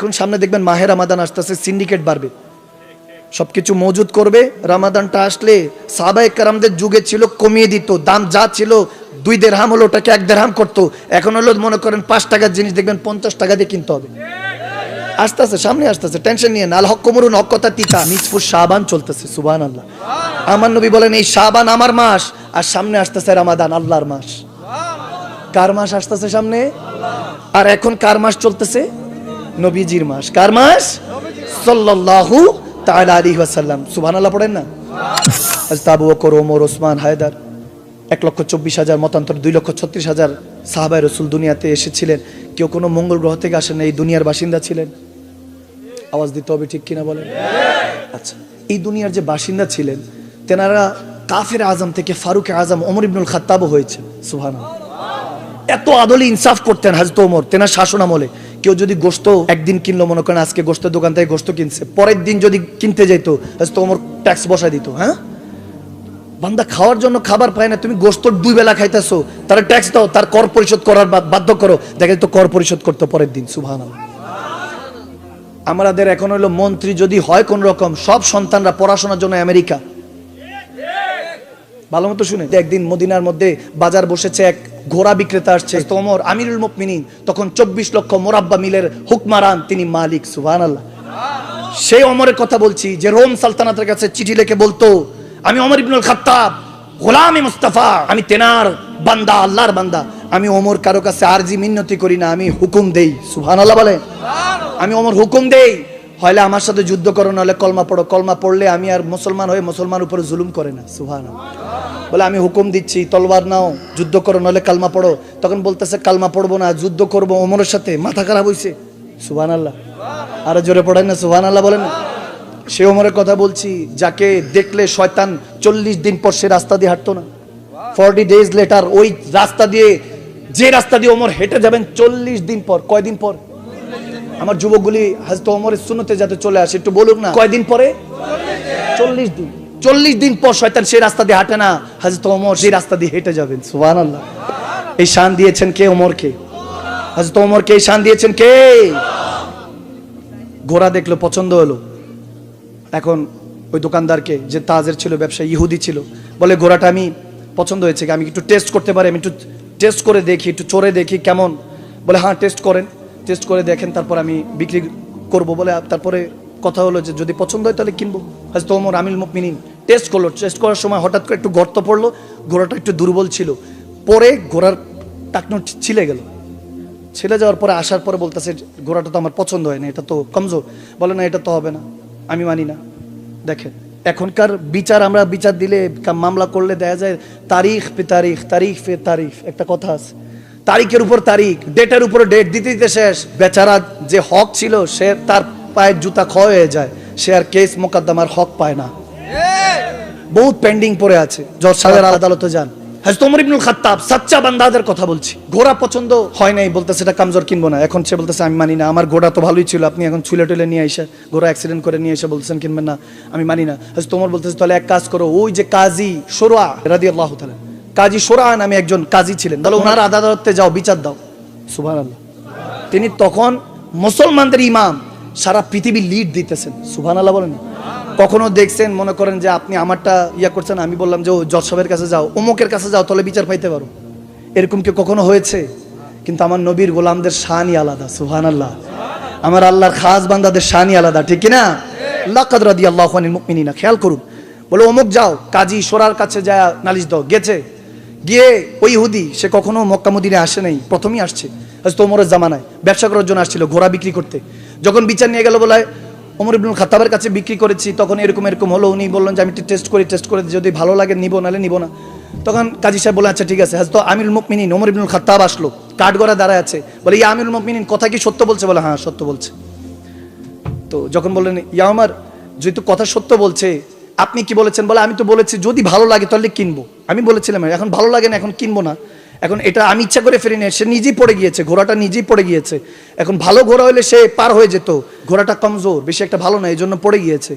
এখন সামনে দেখবেন মাহে রমাদান আসতেছে, সিন্ডিকেট বাড়বে, সবকিছু মজুদ করবে। রমাদানটা আসলে সাহাবায়ে কেরামদের যুগে ছিল কমিয়ে দিত, দাম যা ছিল 2 দিরহাম হলো ওটাকে 1 দিরহাম করতো। এখন হলো মনে করেন 5 টাকার জিনিস দেখবেন 50 টাকা দিয়ে কিনতে হবে। আসতেছে, সামনে আসতেছে, টেনশন নিয়ে না। আল হক কুমরুন, হক কথা তিতা। নিসফু শাবান চলতেছে, সুবহানাল্লাহ। আমার নবী বলেন এই শাবান আমার মাস, আর সামনে আসতেছে রমাদান, আল্লাহর মাস। কার মাস আসতেছে সামনে? আর এখন কার মাস চলতেছে? নবীজির মাস। কার মাস? সাল্লাল্লাহু তাআলা আলাইহি ওয়াসাল্লাম। সুবহানাল্লাহ পড়েন না? হযরত আবু বকর, ওমর, ওসমান, হায়দার 1,24,000 মতান্তর 2,36,000 সাহাবায়ে রাসূল দুনিয়াতে এসেছিলেন। কেউ কোনো মঙ্গল গ্রহ থেকে আসেন না, এই দুনিয়ার বাসিন্দা ছিলেন। আওয়াজ দিতে হবে, ঠিক কিনা বলেন? আচ্ছা, এই দুনিয়ার যে বাসিন্দা ছিলেন তেনারা কাফের আজম থেকে ফারুক আজম ওমর ইবনুল খাত্তাবও হয়েছে। সুবহানাল্লাহ। এত আদলে ইনসাফ করতেন হযরত ওমর তেনার শাসন আমলে। কেউ যদি গোশত একদিন কিনলো, মনে করেন আজকে গোশতের দোকান থেকে গোশত কিনছে, পরের দিন যদি কিনতে যেত হযরত ওমর ট্যাক্স বসায় দিত। হ্যাঁ, বান্দা খাওয়ার জন্য খাবার পায় না, তুমি গোশত 2 বেলা খাইতেছো, তার ট্যাক্স দাও, তার কর পরিশোধ করার বাধ্য করো, দেখে তো কর পরিশোধ করতে পরের দিন। সুবহানাল্লাহ। আমাদের এখন হলো মন্ত্রী যদি হয় কোন রকম, সব সন্তানরা পড়াশোনার জন্য আমেরিকা। ভালো মতো শুনে, একদিন মদিনার মধ্যে বাজার বসেছে, এক ঘোড়া বিক্রেতা আসছে। তো ওমর আমিরুল মুমিনিন তখন 24 লক্ষ মোরাব্বা মিলের হুকমারান, তিনি মালিক। সুবহানাল্লাহ। সেই ওমরের কথা বলছি যে রোম সালতানাতের কাছে চিঠি লিখে বলতো, আমি ওমর ইবনুল খাত্তাব গোলামে মুস্তাফা, আমি তেনার বান্দা, আল্লাহর বান্দা। আমি ওমর কারো কাছে আরজি মিন্নতি করি না, আমি হুকুম দেই। সুবহানাল্লাহ বলেন। আমি ওমর হুকুম দেই, হয়লে আমার সাথে যুদ্ধ করো, নাহলে কলমা পড়ো। কলমা পড়লে আমি আর মুসলমান হয়ে মুসলমান উপরে জুলুম করে না। সুবহানাল্লাহ। বলে আমি হুকুম দিচ্ছি, তলোয়ার নাও, যুদ্ধ করো, নাহলে কালমা পড়ো। তখন বলতেছে কালমা পড়বো না, যুদ্ধ করবো ওমরের সাথে। মাথা খারাপ হইছে। সুবহানাল্লাহ। আরো জোরে পড়েন না সুবহানাল্লাহ বলেন না? সে ওমরের কথা বলছি যাকে দেখলে শয়তান 40 দিন পর সে রাস্তা দিয়ে হাঁটতো না। 40 days later ওই রাস্তা দিয়ে, যে রাস্তা দিয়ে ওমর হেঁটে যাবেন 40 দিন পর। কয়দিন পর? আমার যুবকগুলি হযরত ওমরের সুন্নতে যাতে চলে আসে, একটু বলুক না কয়দিন পরে? 40 দিন। 40 দিন পর শয়তান সেই রাস্তা দিয়ে হাঁটে না, হযরত ওমর সেই রাস্তা দিয়ে হেঁটে যাবেন। সুবহানাল্লাহ। এই শান দিয়েছেন কে? ওমরকে। হযরত ওমরকে এই শান দিয়েছেন কে? ঘোড়া দেখলো, পছন্দ হলো। এখন ওই দোকানদারকে, যে তাজের ছিল, ব্যবসায়ী ইহুদি ছিল, বলে ঘোড়াটা আমি পছন্দ হয়েছে, আমি একটু টেস্ট করতে পারি? আমি একটু টেস্ট করে দেখি, একটু চড়ে দেখি কেমন। বলে হ্যাঁ টেস্ট করেন, টেস্ট করে দেখেন, তারপর আমি বিক্রি করব। বলে তারপরে কথা হলো যে যদি পছন্দ হয় তাহলে কিনবো। হযরত ওমর আমিরুল মুমিনিন টেস্ট করলো। টেস্ট করার সময় হঠাৎ করে একটু গর্ত পড়লো, ঘোড়াটা একটু দুর্বল ছিল, পরে ঘোড়ার টাকনো ছিলে গেল। ছেলে যাওয়ার পরে আসার পরে বলতেছে ঘোড়াটা তো আমার পছন্দ হয় না, এটা তো কমজোর। বলে না, এটা তো হবে না, আমি মানি না। দেখেন এখনকার বিচার, আমরা বিচার দিলে, মামলা করলে দেখা যায় তারিখ পে তারিখ, তারিখ পে তারিখ, একটা কথা আছে, তারিখের উপর তারিখ, ডেটের উপর ডেট দিতে দিতে শেষ। বেচারা যে হক ছিল, সে তার পায়ের জুতা ক্ষয় হয়ে যায়, সে আর কেস মোকদ্দমার হক পায় না, বহুত পেন্ডিং পড়ে আছে। জজ সাহেবের আদালতে যান। হযরত ওমর ইবনুল খাত্তাব সাচ্চা বান্দাদের কথা বলছি, ঘোড়া পছন্দ হয় নাই, বলতেছে এটা কামজোর, কিনবো না। এখন সে বলতেছে আমি মানি না, আমার ঘোড়া তো ভালোই ছিল, আপনি এখন ছুলে টুলে নিয়ে এসে, ঘোড়া অ্যাক্সিডেন্ট করে নিয়ে এসে বলতেছেন কিনবেন না, আমি মানি না। হযরত ওমর বলতেছে তাহলে এক কাজ করো, ওই যে কাজী শুরা রাদিয়াল্লাহু তাআলা, কাজী শুরা নামে একজন কাজী ছিলেন, তাহলে ওনার আদালতে যাও, বিচার দাও। সুবহানাল্লাহ। তিনি তখন মুসলমানদের ইমাম, সারা পৃথিবী লিড দিতেছেন। সুবহানাল্লাহ বলেন। কখনো দেখছেন মনে করেন যে আপনি আমারটা ইয়া করছেন, আমি বললাম যে জজ সাহেবের কাছে যাও, অমুকের কাছে যাও, তাহলে বিচার পাইতে পারো, এরকম কি কখনো হয়েছে? কিন্তু আমার নবীর গোলামদের শানই আলাদা। সুবহানাল্লাহ। আমার আল্লাহর খাস বান্দাদের শানই আলাদা, ঠিক কি না? লাকাদ রাদিয়াল্লাহু আনিল মুমিনিনা। খেয়াল করুন, বলে অমুক যাও, কাজী শোরার কাছে যায় নালিশ দাও। গেছে, গিয়ে ওই ইহুদি, সে কখনো মক্কা মদিনায় আসে নাই, প্রথমই আসছে হযরত ওমরের জামানায়, ব্যবসা করার জন্য আসছিল, ঘোড়া বিক্রি করতে। যখন বিচার নিয়ে গেল, বলে ওমর ইবনুল খাত্তাবের কাছে বিক্রি করেছি, তখন এরকম এরকম হলো। উনি বললেন যে আমি একটু টেস্ট করে যদি ভালো লাগে নিব, নাহলে নিব না। তখন কাজী সাহেব বলে আচ্ছা ঠিক আছে। হযরত আমিরুল মুমিনিন ওমর ইবনুল খাত্তাব আসলো, কাঠগড়া দাঁড়ায় আছে, বলে ইয়া আমিরুল মুমিনিন, কথা কি সত্য বলছে? বলে হ্যাঁ সত্য বলছে। তো যখন বললেন ইয়া ওমর, যেহেতু কথা সত্য বলছে, আপনি কি বলেছেন? বলে আমি তো বলেছি যদি ভালো লাগে তাহলে কিনবো। আমি বলেছিলাম এখন ভালো লাগে না, এখন কিনবো না, এখন এটা আমি ইচ্ছা করে ফেরি না, সে নিজেই পড়ে গিয়েছে, ঘোড়াটা নিজেই পড়ে গিয়েছে। এখন ভালো ঘোড়া হলে সে পার হয়ে যেত, ঘোড়াটা কমজোর, বেশি একটা ভালো না, এই জন্য পড়ে গিয়েছে।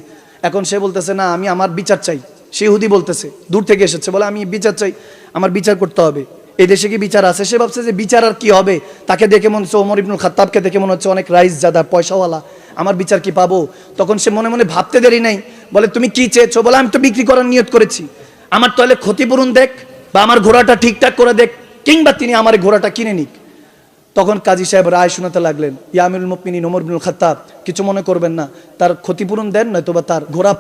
এখন সে বলতেছে না, আমি আমার বিচার চাই। সে ইহুদি বলতেছে, দূর থেকে এসেছে, বলে আমি বিচার চাই, আমার বিচার করতে হবে। এই দেশে কি বিচার আছে? সে ভাবছে যে বিচার আর কি হবে, তাকে দেখে মনে হচ্ছে ওমর ইবনুল খাত্তাবকে দেখে মনে হচ্ছে অনেক রাইস জাদা, পয়সাওয়ালা, আমার বিচার কি পাবো? তখন সে মনে মনে ভাবতে দেরি নাই, বলে তুমি কি চেয়েছো? বলে আমি তো বিক্রি করার নিয়ত করেছি, আমার তাহলে ক্ষতিপূরণ দেখ, বা আমার ঘোড়াটা ঠিকঠাক করে দেখ, কিংবা তিনি আমার ঘোড়াটা কিনে নিক। তখন কাজী সাহেব রায় শোনাতে লাগলেন, ইয়া আমিরুল মুমিনিন ওমর ইবনুল খাত্তাব, কিছু মনে করবেন না, তার ক্ষতিপূরণ দেন, নয়তোবা তার ঘোড়া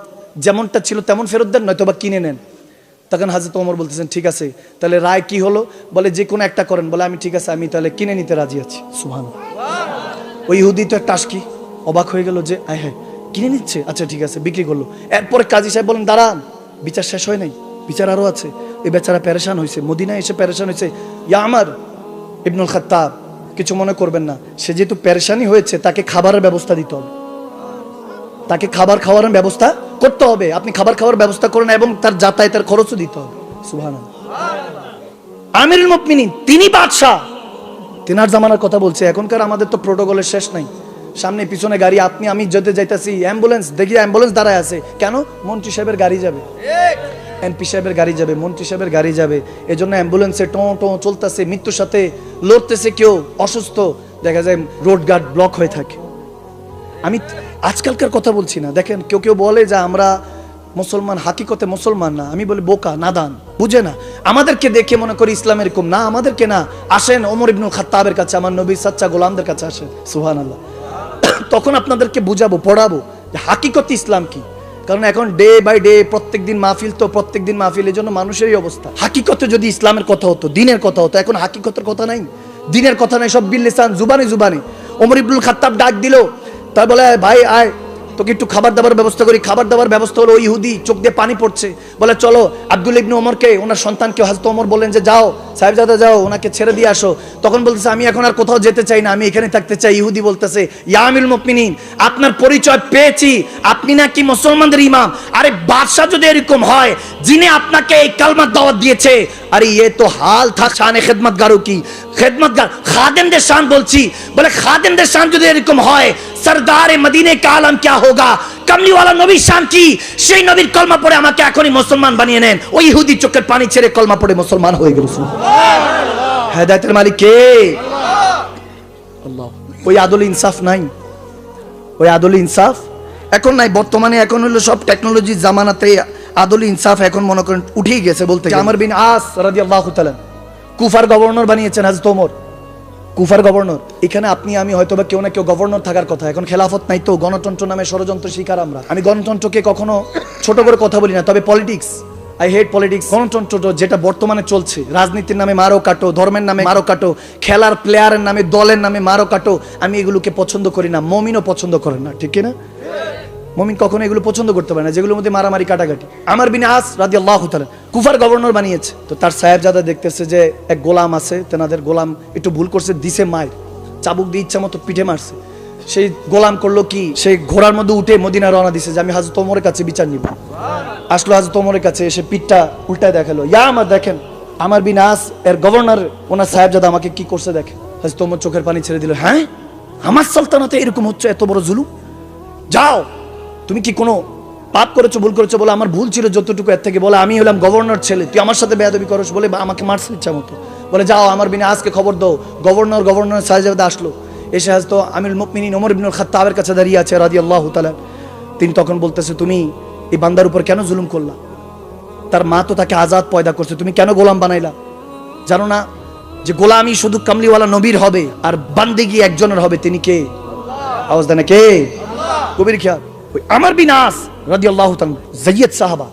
যেমনটা ছিল তেমন ফেরত দেন, নয়তোবা কিনে নেন। তখন হাজরত ওমর বলতেছেন ঠিক আছে, তাহলে রায় কি হলো? বলে যে কোনো একটা করেন। বলে আমি ঠিক আছে, আমি তাহলে কিনে নিতে রাজি আছি। সুবহানাল্লাহ। ওই ইহুদি তো একটা টাসকি, অবাক হয়ে গেল যে আয় হ্যাঁ কিনে নিচ্ছে, আচ্ছা ঠিক আছে, বিক্রি করলো। এরপরে কাজী সাহেব বলেন দাঁড়ান, বিচার শেষ হয় নাই, বিচার আরো আছে। এই বেচারা পেরেশান হয়েছে, মদিনায় এসে পেরেশান হয়েছে। ইয়া আমার ইবনুল খাত্তাব, কিছু মনে করবেন না, সে যেহেতু পেরেশানি হয়েছে, তাকে খাবারের ব্যবস্থা দিতে হবে, তাকে খাবার খাওয়ার ব্যবস্থা করতে হবে। আপনি খাবার খাওয়ার ব্যবস্থা করেন এবং তার যাতায়াতের খরচও দিতে হবে। সুবহানাল্লাহ। আমিরুল মুমিনিন, তিনি বাদশাহ, তিনার জামানার কথা বলছে। এখনকার আমাদের তো প্রোটোকলের শেষ নাই, সামনে পিছনে গাড়ি, আপনি আমি যেতে যাইতাছি, অ্যাম্বুলেন্স দেখি, অ্যাম্বুলেন্স দাঁড়ায় আছে কেন? মন্ত্রী সাহেবের গাড়ি যাবে, এমপি সাহেবের গাড়ি যাবে, মন্ত্রী সাহেবের গাড়ি যাবে, এজন্য অ্যাম্বুলেন্সে টো টো চলতেছে, মৃত্যুর সাথে লড়তেছে, কেউ অসুস্থ, দেখা যায় রোড গার্ড ব্লক হয়ে থাকে। আমি আজকালকার কথা বলছি না। দেখেন কেউ কেউ বলে যে আমরা মুসলমান, হাকিকতে মুসলমান না। আমি বলি বোকা, নাদান, বুঝে না। আমাদেরকে দেখে মনে করি ইসলাম এরকম না, আমাদেরকে না। আসেন ওমর ইবনুল খাত্তাবের কাছে, আমার নবীর সাচ্চা গোলামদের কাছে আসেন। সুবহানাল্লাহ। তখন আপনাদেরকে বুঝাবো, পড়াবো যে হাকিকতে ইসলাম কি। কারণ এখন ডে বাই ডে প্রত্যেকদিন মাহফিল, তো প্রত্যেকদিন মাহফিল, এই জন্য মানুষেরই অবস্থা। হাকিকতে যদি ইসলামের কথা হতো, দিনের কথা হতো, এখন হাকিকতের কথা নাই, দিনের কথা নাই, সব বিল্লিসান, জুবানে জুবানে। ওমর ইবনুল খাত্তাব ডাক দিল, তাই বলে ভাই আয়, তোকে একটু খাবার দাবার ব্যবস্থা করি। খাবার দাবার ব্যবস্থা হলো। ওই ইহুদি চোখ দিয়ে পানি পড়ছে, বলে চলো আব্দুল ইবনে ওমরকে, ওনার সন্তানকে, হযরত ওমর বললেন যে যাও সাহেবজাদা যাও, ওনাকে ছেড়ে দিয়ে আসো। তখন বলতেছে আমি এখন আর কোথাও যেতে চাই না, আমি এখানে থাকতে চাই। ইহুদি বলতেছে ইয়া আমিরুল মুমিনিন, আপনার পরিচয় পেয়েছি, আপনি নাকি মুসলমানদের ইমাম। আরে বাদশা যদি এরকম হয়, যিনি আপনাকে এই কালমার দাওয়াত দিয়েছে, আরে ये तो हाल था शान खिदमतगारों की, खिदमतगार खादिमদের শান বলছি। বলে খাদিমদের শান যদি এরকম হয়, সরদার মদিনে का आलम क्या होगा? কমলি ওয়ালা নবীর শান কি? সেই নবীর কলমা পড়ে আমাকে এখনই মুসলমান বানিয়ে নেন। ওই ইহুদি চোখের পানি ছেড়ে কলমা পড়ে মুসলমান হয়ে গেল। সুবহানাল্লাহ। হেদায়েতের মালিক কে? আল্লাহ। ওই আদল ইনসাফ নাই, ওই আদল ইনসাফ এখন নাই। বর্তমানে এখন হলো সব টেকনোলজির জামানাতে আদল ইনসাফ এখন মনে করেন উঠেই গেছে। বলতে আমর বিন আস রাদিয়াল্লাহু তাআলা কুফার গভর্নর বানিয়েছেন হযরত ওমর, কুফার গভর্নর। এখানে আপনি আমি হয়তোবা কেউ না কেউ গভর্নর থাকার কথা। এখন খেলাফত নাই তো, গণতন্ত্র নামে ষড়যন্ত্র শিকার আমরা। আমি গণতন্ত্রকে কখনো ছোট করে কথা বলি না, তবে পলিটিক্স, আই হেট পলিটিক্স। গণতন্ত্র যেটা বর্তমানে চলছে, রাজনীতির নামে মারো কাটো, ধর্মের নামে মারো কাটো, খেলার প্লেয়ারের নামে, দলের নামে মারো কাটো, আমি এগুলোকে পছন্দ করি না। মুমিনও পছন্দ করেন না, ঠিক না? মুমিন কখনো এগুলো পছন্দ করতে পারে না, যেগুলোর মধ্যে মারামারি কাটাকাটি। আমর বিন আস রাদিয়াল্লাহু তাআলা কুফার গভর্নর বানিয়েছে। তো তার সাহেবজাদা দেখতেছে যে এক গোলাম আছে, তেনাদের গোলাম একটু ভুল করছে, দিছে মায়ের, চাবুক দিয়ে ইচ্ছা মতো পিঠে মারছে। সেই গোলাম করলো কি, সেই ঘোড়ার মধ্যে উঠে মদিনা রওনা দিছে যে আমি হযরত ওমরের কাছে বিচার নিব। আসলো হযরত ওমরের কাছে, এসে পিঠটা উল্টায় দেখালো। ইয়া আমার, দেখেন আমর বিন আস এর গভর্নর, ওনার সাহেবজাদা আমাকে কি করছে দেখেন। হযরত ওমর চোখের পানি ছেড়ে দিল। হ্যাঁ, আমার সালতানাতে এরকম হচ্ছে, এত বড় জুলুম? যাও, তুমি কি কোনো পাপ করেছো, ভুল করেছো? বলে আমার ভুল ছিল যতটুকু, এর থেকে। বলে আমি হলাম গভর্নর ছেলে, তুই আমার সাথে বেয়াদবি করছ, বলে আমাকে মারছে ইচ্ছা মতো। বলে যাও আমার বিনে আজকে খবর দাও। গভর্নর সাহেবজাদা আসলো, এসে আজ তো আমিরুল মুমিনিন ওমর ইবনুল খাত্তাবের কাছে দাঁড়িয়ে আছে রাদিয়াল্লাহু তাআলা। তিনি তখন বলতেছে তুমি এই বান্দার উপর কেন জুলুম করলা? তার মা তো তাকে আজাদ পয়দা করছে, তুমি কেন গোলাম বানাইলা? জানো না যে গোলামি শুধু কামলিওয়ালা নবীর হবে আর বান্দেগি একজনের হবে? তিনি কে? আওয়াজ দেন কে? কবির খেয়াল। আমর বিন আস রাদিয়াল্লাহু তাআলা যায়েদ সাহাবা,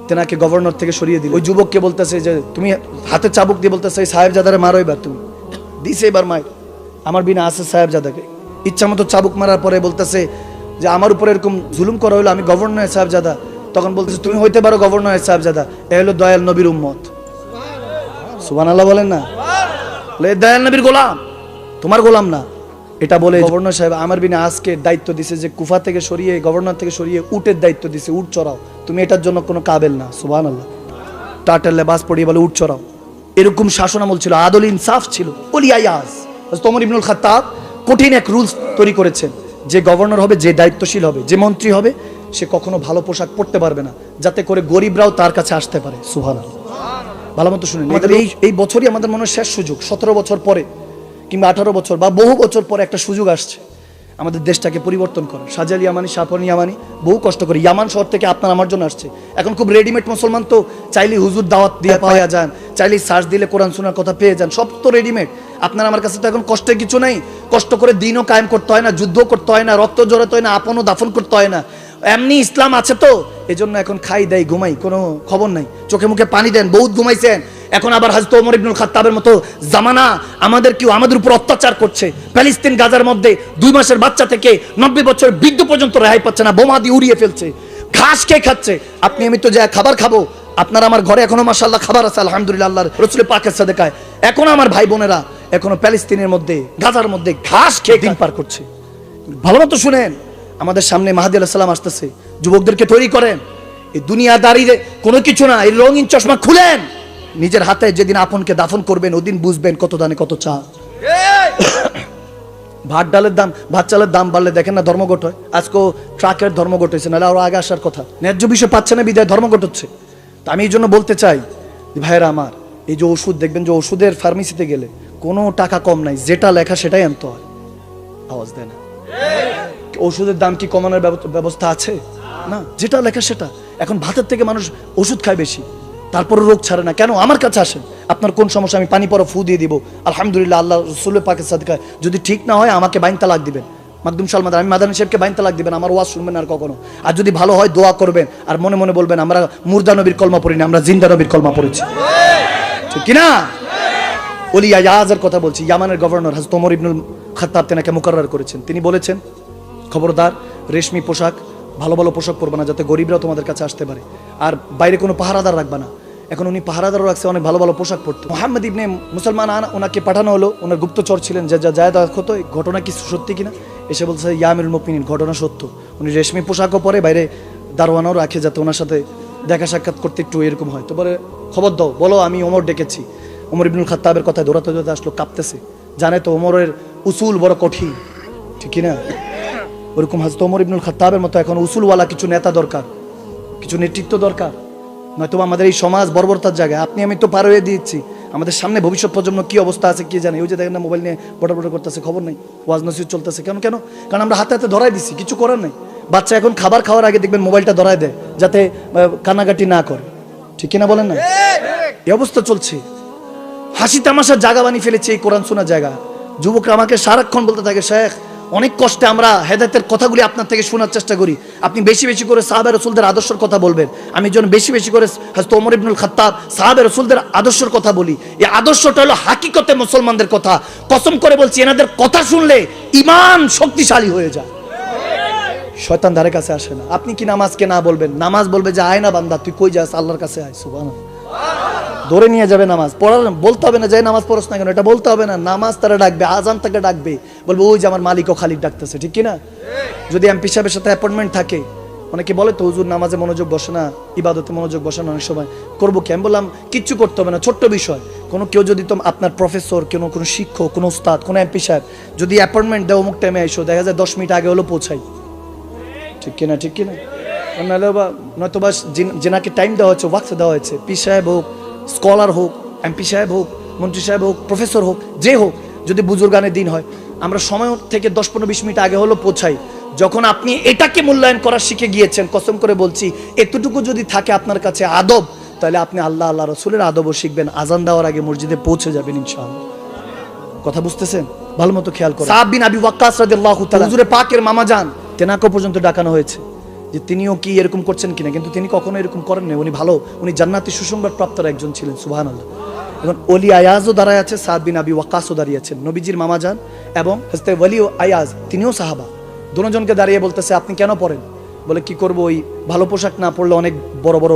তেনাকে গভর্নর থেকে সরিয়ে দিল। ওই যুবককে বলতেছে যে তুমি হাতে চাবুক দিয়ে বলতেছে এই সাহেবজাদারে মারো, এবার তুমি দিছে এবার মার। আমর বিন আস সাহেবজাদাকে ইচ্ছা মতো চাবুক মারার পরে বলতেছে যে আমার উপরে এরকম জুলুম করা হলো, আমি গভর্নর সাহেবজাদা। তখন বলতেছে তুমি হইতে পারো গভর্নর সাহেবজাদা, এ হলো দয়াল নবীর উম্মত। সুবহানাল্লাহ বলেন না? বলে দয়াল নবীর গোলাম, তোমার গোলাম না। এটা বলে গভর্নর সাহেব আমর বিন আসকে দায়িত্ব দিছে যে কুফা থেকে সরিয়ে, গভর্নর থেকে সরিয়ে উটের দায়িত্ব দিছে, উট চড়াও, তুমি এটার জন্য কোনো কাবেল না। সুবহানাল্লাহ। টাটার লেবাস পরিয়ে বলে উট চড়াও। এরকম শাসন আমল ছিল, আদল ইনসাফ ছিল। ওলিয়ায়াজ ওমর ইবনুল খাত্তাব কঠিন এক রুলস তৈরি করেছেন, যে গভর্নর হবে, যে দায়িত্বশীল হবে, যে মন্ত্রী হবে, সে কখনো ভালো পোশাক পরতে পারবে না, যাতে করে গরিবরাও তার কাছে আসতে পারে। সুবহানাল্লাহ। ভালো মতো শুনেন, আমাদের এই বছরই আমাদের মনে হয় শেষ সুযোগ। 17 বছর পরে কিংবা 18 বছর বা বহু বছর পরে একটা সুযোগ আসছে আমাদের দেশটাকে পরিবর্তন করা। শাহজাল ইয়ামানি, শাহপন ইয়ামানি বহু কষ্ট করে ইয়ামান শহর থেকে আপনার আমার জন্য আসছে। এখন খুব রেডিমেড মুসলমান তো, চাইলে হুজুর দাওয়াত দিয়ে পাওয়া যান, চাইলে সার্চ দিলে কোরআন শোনার কথা পেয়ে যান, সব তো রেডিমেড। আপনার আমার কাছে তো এখন কষ্টের কিছু নাই। কষ্ট করে দিনও কায়েম করতে হয় না, যুদ্ধ করতে হয় না, রক্ত জড়াতে হয় না, আপনও দাফন করতে হয় না। এমনি ইসলাম আছে তো এজন্য এখন খাই দেয় ঘুমাই, কোনো খবর নাই, চোখে মুখে পানি দেন, বহুত ঘুমাইছেন। এখন আবার হযরত ওমর ইবনুল খাত্তাবের মতো জামানা আমাদের উপর অত্যাচার করছে। প্যালেস্তিন গাজার মধ্যে 2 মাসের বাচ্চা থেকে 90 বছর বৃদ্ধ পর্যন্ত রেহাই পাচ্ছে না, বোমা দিয়ে উড়িয়ে ফেলছে, ঘাস খেয়ে খাচ্ছে। আপনি আমি তো যা খাবার খাবো, আপনার আমার ঘরে এখনো মাশাআল্লাহ খাবার আছে, আলহামদুলিল্লাহ, আল্লাহর রাসূল পাকের সাদেকায়। এখনো আমার ভাই বোনেরা এখনো প্যালেস্তিনের মধ্যে, গাজার মধ্যে ঘাস খেয়ে দিন পার করছে। ভালো মতো শুনেন, আমাদের সামনে মাহদী আলাইহিস সালাম আসতেছে, যুবকদেরকে তৈরি করেন। এই দুনিয়াদারির কোনো কিছু না, এই রঙিন চশমা খুলেন, নিজের হাতে যেদিন আপনকে দাফন করবেন ওদিন বুঝবেন কত দানে কত চা। ভাত ডালের দাম, ভাত চালের দাম বাড়লে দেখেন না ধর্মঘট হয়। আজকেও ট্রাকের ধর্মঘট হয়েছে, নাহলে আরো আগে আসার কথা। ন্যায্য বিষয় পাচ্ছে না বিদায় ধর্মঘট হচ্ছে। তো আমি এই জন্য বলতে চাই ভাইয়েরা আমার, এই যে ওষুধ দেখবেন যে ওষুধের ফার্মেসিতে গেলে কোনো টাকা কম নাই, যেটা লেখা সেটাই আনতে হয়। আওয়াজ দেয় না? ওষুধের দাম কি কমানোর ব্যবস্থা আছে? না, যেটা লেখা সেটা। এখন ভাতের থেকে মানুষ ওষুধ খায় বেশি, তারপরে রোগ ছাড়ে না কেন? আমার কাছে আসেন, আপনার কোন সমস্যা, আমি পানি পরে ফু দিয়ে দিব, আলহামদুলিল্লাহ, আল্লাহ রাসূল পাকের সাদকায়। যদি ঠিক না হয় আমাকে বাইন তালাক দিবেন, মাকদুম সালমান, আমি মাদানী সাহেবকে বাইন তালাক দিবেন, আমার ওয়াজ শুনবেন আর কখনো। আর যদি ভালো হয় দোয়া করবেন, আর মনে মনে বলবেন আমরা মুর্দা নবীর কলমা পড়িনি, আমরা জিন্দা নবীর কলমা পড়েছি, ঠিক কিনা? ওলি আয়াজের কথা বলছি, ইয়ামানের গভর্নর হযরত ওমর ইবনুল খাত্তাব তেনাকে মুকাররার করেছেন। তিনি বলেছেন, খবরদার রেশমি পোশাক, ভালো ভালো পোশাক পরবে না, যাতে গরিবরাও তোমাদের কাছে আসতে পারে, আর বাইরে কোনো পাহারাদার রাখবে না। এখন উনি পাহারাদারও রাখছে, অনেক ভালো ভালো পোশাক পরতে। মুহাম্মদ ইবনে মুসলমান ওনাকে পাঠানো হলো, ওনার গুপ্তচর ছিলেন যে যায় দেখো তো এই ঘটনা কি সত্যি কিনা। এসে বলছে, ইয়া আমিরুল মুমিনিন, ঘটনা সত্য। উনি রেশমি পোশাকও পরে, বাইরে দারোয়ানও রাখে যাতে ওনার সাথে দেখা সাক্ষাৎ করতে একটু এরকম হয়। তো বলে খবর দাও, বলো আমি ওমর ডেকেছি। ওমর ইবনুল খাত্তাবের কথায় দৌড়াতে দৌড়াতে আসলো, কাঁপতেছে, জানে তো ওমরের উসুল বড় কঠিন, ঠিক কিনা? ওরকম হযরত ওমর ইবনুল খাত্তাবের মতো এখন উসুলওয়ালা কিছু নেতা দরকার, কিছু নেতৃত্ব দরকার, নয়তো আমাদের এই সমাজ বর্বরতার জায়গায়। আপনি আমি তো পার হয়ে দিচ্ছি, আমাদের সামনে ভবিষ্যৎ প্রজন্ম কি অবস্থা আছে কি জানে। ওই যে দেখেন না মোবাইল নিয়ে বড় বড় করতেছে, খবর নেই, ওয়াজ নসিহত চলতেছে। কেন? কারণ আমরা হাতে হাতে ধরাই দিছি, কিছু করার নাই। বাচ্চা এখন খাবার খাওয়ার আগে দেখবেন মোবাইলটা ধরায় দেয় যাতে কান্নাকাটি না করে, ঠিক কিনা বলেন না? এই অবস্থা চলছে, হাসি তামাশার জায়গা বানিয়ে ফেলেছে এই কোরআন শোনার জায়গা। যুবকরা আমাকে সারাক্ষণ বলতে থাকে, শেখ অনেক কষ্টে আমরা হেদায়েতের কথাগুলি আপনার থেকে শোনার চেষ্টা করি, আপনি বেশি বেশি করে সাহাবা রাসূলদের আদর্শের কথা বলবেন। আমি যেন বেশি বেশি করে হযরত ওমর ইবনুল খাত্তাব, সাহাবা রাসূলদের আদর্শের কথা বলি। এই আদর্শটা হলো হাকিকতে মুসলমানদের কথা। কসম করে বলছি, এনাদের কথা শুনলে ঈমান শক্তিশালী হয়ে যায়, শয়তান ধারে কাছে আসে না। আপনি কি নামাজকে না বলবেন, নামাজ বলবে যে আয় না বান্দা, তুই কই যাস, আল্লাহর কাছে আয়। সুবহানাল্লাহ, ধরে নিয়ে যাবে নামাজ পড়ার, বলতে হবে না যে নামাজ পড়ছ না কেন, এটা বলতে হবে না। নামাজ তারা ডাকবে, আজান তাকে ডাকবে, বলবে ওই যে আমার মালিক ও খালিক ডাকতেছে, ঠিক কিনা? যদি এমপি সাহেবের সাথে অ্যাপয়েন্টমেন্ট থাকে, অনেকে বলে তো হুজুর নামাজে মনোযোগ বসে না, ইবাদতে মনোযোগ বসে না অনেক সময়, করবো কি? আমি বললাম কিচ্ছু করতে হবে না, ছোট্ট বিষয়। কেউ যদি তো আপনার প্রফেসর, কোনো শিক্ষক, কোনো উস্তাদ, কোনো এমপি সাহেব যদি অ্যাপয়েন্টমেন্ট দেয় অমুক টাইমে এসো, দেখা যায় 10 মিনিট আগে হলো পৌঁছাই, ঠিক কিনা? ঠিক কিনা? নাহলে বা নয়তো বা যেনাকে টাইম দেওয়া হচ্ছে, ওয়াক্ত দেওয়া হয়েছে, পি সাহেব হোক, স্কলার হোক, এমপি সাহেব হোক, মন্ত্রী সাহেব হোক, প্রফেসর হোক, যে হোক, যদি বুজুর্গানের দিন হয়, আমরা সময় থেকে 10-15-20 মিনিট আগে হলো পৌঁছাই। যখন আপনি এটাকে মূল্যায়ন করা শিখে গিয়েছেন, কসম করে বলছি, এতটুকু যদি থাকে আপনার কাছে আদব, তাহলে আপনি আল্লাহ রাসূলের আদবও শিখবেন, আজান দেওয়ার আগে মসজিদে পৌঁছে যাবেন ইনশাআল্লাহ। কথা বুঝতেছেন? ভালো মতো খেয়াল করেন। সাদ বিন আবি ওয়াক্কাস রাদিয়াল্লাহু তাআলা, হুজুরে পাকের মামা যান, তেনাকে পর্যন্ত ডাকানো হয়েছে যে তিনিও কি এরকম করছেন কিনা, কিন্তু তিনি কখনো এরকম করেন না। উনি ভালো, উনি জান্নাতি সুসংবাদ প্রাপ্ত একজন ছিলেন, সুবহানাল্লাহ। এখন ওলি আয়াজও দাঁড়ায় আছে, সাদ বিন আবি ওয়াক্কাসও দাঁড়িয়ে আছেন, নবীজির মামা যান, এবং হযরত ওলি আয়াজ তিনিও সাহাবা। দুজনকে দাঁড়িয়ে বলতেছে, আপনি কেন পড়েন? বলে কি করব, ওই ভালো পোশাক না পরলে অনেক বড় বড়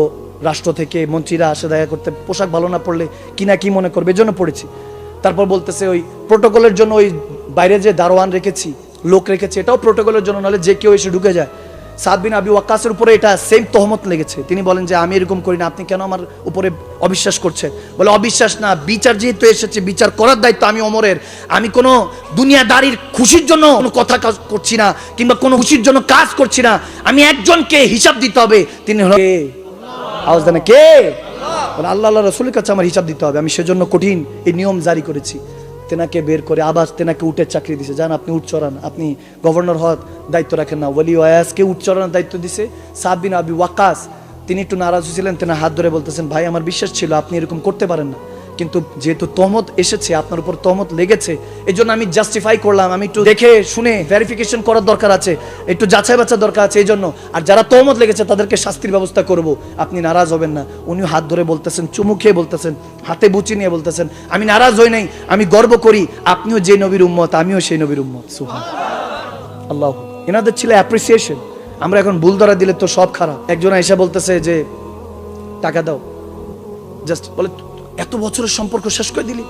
রাষ্ট্র থেকে মন্ত্রীরা আসে দেখা করতে, পোশাক ভালো না পরলে কি না কি মনে করবে, এজন্য পড়েছি। তারপর বলতেছে ওই প্রোটোকলের জন্য ওই বাইরে যে দারোয়ান রেখেছি, লোক রেখেছি, এটাও প্রোটোকলের জন্য, নাহলে যে কেউ এসে ঢুকে যায়। সাদ বিন আবি ওয়াক্কাসের উপরে এটা সেম তহমত লেগেছে। তিনি বলেন যে আমি এরকম করি না, আপনি কেন আমার উপরে অবিশ্বাস করছেন? বলে অবিশ্বাস না, বিচার যেহেতু এসেছে, বিচার করার দায়িত্ব আমি ওমরের। আমি কোনো দুনিয়াদারির খুশির জন্য কোনো কথা করছি না, কিংবা কোনো খুশির জন্য কাজ করছি না। আমি একজনকে হিসাব দিতে হবে, তিনি হলেন কে? আওয়াজ দেন, কে? বলে আল্লাহ রসুলের কাছে আমার হিসাব দিতে হবে, আমি সেজন্য কঠিন এই নিয়ম জারি করেছি। তেনাকে বের করে আবার তেনাকে উটের চাকরি দিছে, যান আপনি উট চড়ান, আপনি গভর্নর হওয়ার দায়িত্ব রাখেন না। ওয়ালি ওয়াসকে উট চড়ানোর দায়িত্ব দিছে। সাদ বিন আবি ওয়াক্কাস তিনি একটু নারাজ ছিলেন, তেনা হাত ধরে বলতেছেন ভাই আমার বিশ্বাস ছিল আপনি এরকম করতে পারেন না, কিন্তু যেহেতু তহমত এসেছে, আপনার উপর তহমত লেগেছে, এই জন্য আমি জাস্টিফাই করলাম, আমি একটু দেখে শুনে ভেরিফিকেশন করার দরকার আছে, একটু যাচাই বাছার দরকার আছে, এই জন্য। আর যারা তহমত লেগেছে তাদেরকে শাস্তির ব্যবস্থা করব, আপনি নারাজ হবেন না। উনি হাত ধরে বলতেছেন, চুমু খেয়ে বলতেছেন, হাতে বুচি নিয়ে বলতেছেন আমি নারাজ হই নাই, আমি গর্ব করি আপনিও যে নবীর উম্মত আমিও সেই নবীর উম্মত। সুবহানাল্লাহ। এনাদের ছিল অ্যাপ্রিসিয়েশন। আমরা এখন ভুল ধরা দিলে তো সব খারাপ। একজন এসে বলতেছে যে টাকা দাও, জাস্ট বলে এত বছরের সম্পর্ক শেষ করে দিলি,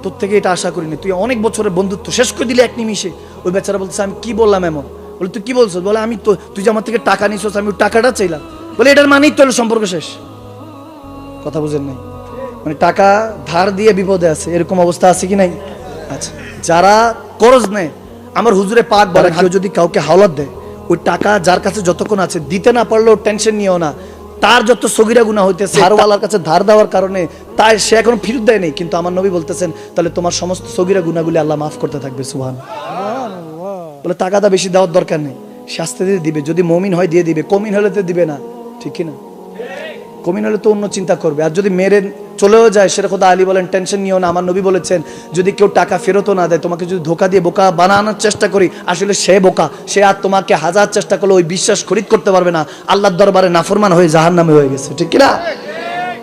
তোর থেকে এটা আশা করিনি, তুই অনেক বছরের বন্ধুত্ব শেষ করে দিলি এক নিমিষে। ওই বেচারা বলতেছে আমি কি বললাম এমন? বলে তুই কি বলছো? বলে আমি তো, তুই যে আমার থেকে টাকা নিছিস আমি ওই টাকাটা চাইলাম। বলে এটার মানেই তো হলো সম্পর্ক শেষ। কথা বুঝেন নাই? মানে টাকা ধার দিয়ে বিপদে আছে, এরকম অবস্থা আছে কি নাই? আচ্ছা, যারা করজ নেয়, আমার হুজুরে পাক বলে কেউ যদি কাউকে হাওলাত দেয়, ওই টাকা যার কাছে যতক্ষণ আছে দিতে না পারলেও টেনশন নিও না, তার যত সগীরা গুনাহ হইতেছে ধারওয়ালার কাছে ধার দেওয়ার কারণে তাই সে এখনো ফিরত দেয় নাই, কিন্তু আমার নবী বলতেছেন তাহলে তোমার সমস্ত সগীরা গুনাহগুলি আল্লাহ মাফ করতে থাকবে। সুবহানাল্লাহ। বলে টাকাটা বেশি দেওয়ার দরকার নেই, শাস্তি দিয়ে দিবে, যদি মুমিন হয় দিয়ে দিবে, কমিন হলে তো দিবে না, ঠিক কি না? কমিন হলে তো অন্য চিন্তা করবে। আর যদি মেরে চলেও যায়, সেটা খোদা আলী বলেন টেনশন নিও না, আমার নবী বলেছেন যদি কেউ টাকা ফেরতও না দেয়, তোমাকে যদি ধোকা দিয়ে বোকা বানানোর চেষ্টা করি, আসলে সে বোকা, সে আর তোমাকে হাজার চেষ্টা করলে ওই বিশ্বাস খরিদ করতে পারবে না, আল্লাহর দরবারে নাফরমান হয়ে জাহান্নামে হয়ে গেছে, ঠিক কিনা?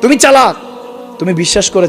তুমি চালাক, তুমি বিশ্বাস করে